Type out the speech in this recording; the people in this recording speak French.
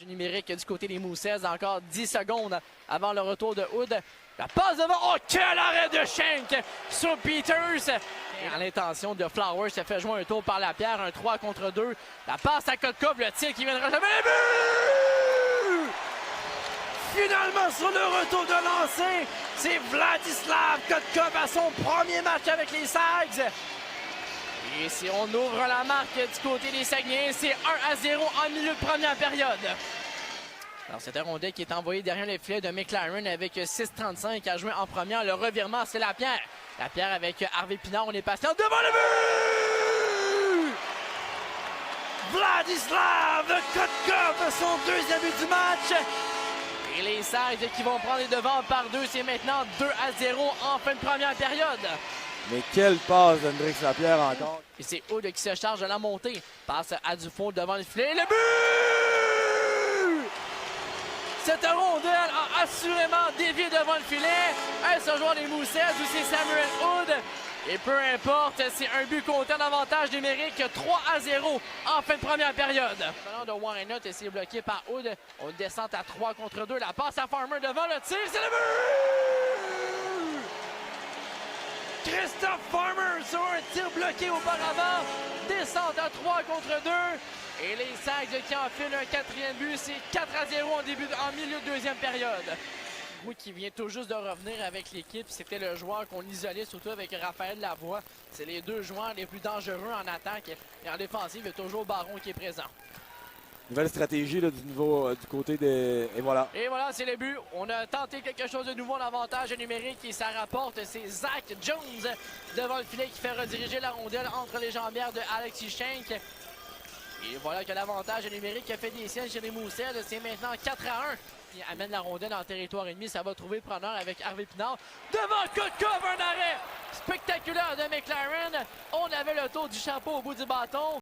Numérique du côté des Moussets, encore 10 secondes avant le retour de Hood. La passe devant, oh quel arrêt de Schenk sur Peters! Et à l'intention de Flowers, se fait jouer un tour par Lapierre, un 3 contre 2. La passe à Kotkov, le tir qui viendra jamais. Le but! Finalement sur le retour de lancer, c'est Vladislav Kotkov à son premier match avec les Sags. Et si on ouvre la marque du côté des Saguenayens, c'est 1-0 en milieu de première période. Alors c'est un rondelle qui est envoyé derrière les filets de McLaren avec 6,35 à jouer en première. Le revirement, c'est Lapierre. Lapierre avec Harvey Pinard, on est patient devant le but! Vladislav Kotkov, son deuxième but du match. Et les Sags qui vont prendre les devants par deux, c'est maintenant 2-0 en fin de première période. Mais quelle passe d'Hendrix Lapierre encore. Et c'est Hood qui se charge de la montée. Passe à Dufault devant le filet. Le but! Cette rondelle a assurément dévié devant le filet. Est-ce un joueur des Moussets ou c'est Samuel Hood? Et peu importe, c'est un but comptant d'avantage numérique. 3-0 en fin de première période. Le ballon de Warrenot est bloqué par Hood. On descend à 3 contre 2. La passe à Farmer devant le tir. C'est le but! Christophe Farmer sur un tir bloqué auparavant. Descente à 3 contre 2. Et les Sags qui enfilent un quatrième but. C'est 4-0 en milieu de deuxième période. Roux qui vient tout juste de revenir avec l'équipe. C'était le joueur qu'on isolait, surtout avec Raphaël Lavoie. C'est les deux joueurs les plus dangereux en attaque. Et en défensive, il y a toujours Baron qui est présent. Nouvelle stratégie là, du côté des... Et voilà. Et voilà, c'est le but. On a tenté quelque chose de nouveau en avantage numérique et ça rapporte. C'est Zach Jones devant le filet qui fait rediriger la rondelle entre les jambières de Alexis Schenk. Et voilà que l'avantage numérique a fait des sièges chez les Moussets. C'est maintenant 4-1. Il amène la rondelle en territoire ennemi. Ça va trouver le preneur avec Harvey Pinard. Devant Kotkov, un arrêt spectaculaire de McLaren. On avait le tour du chapeau au bout du bâton.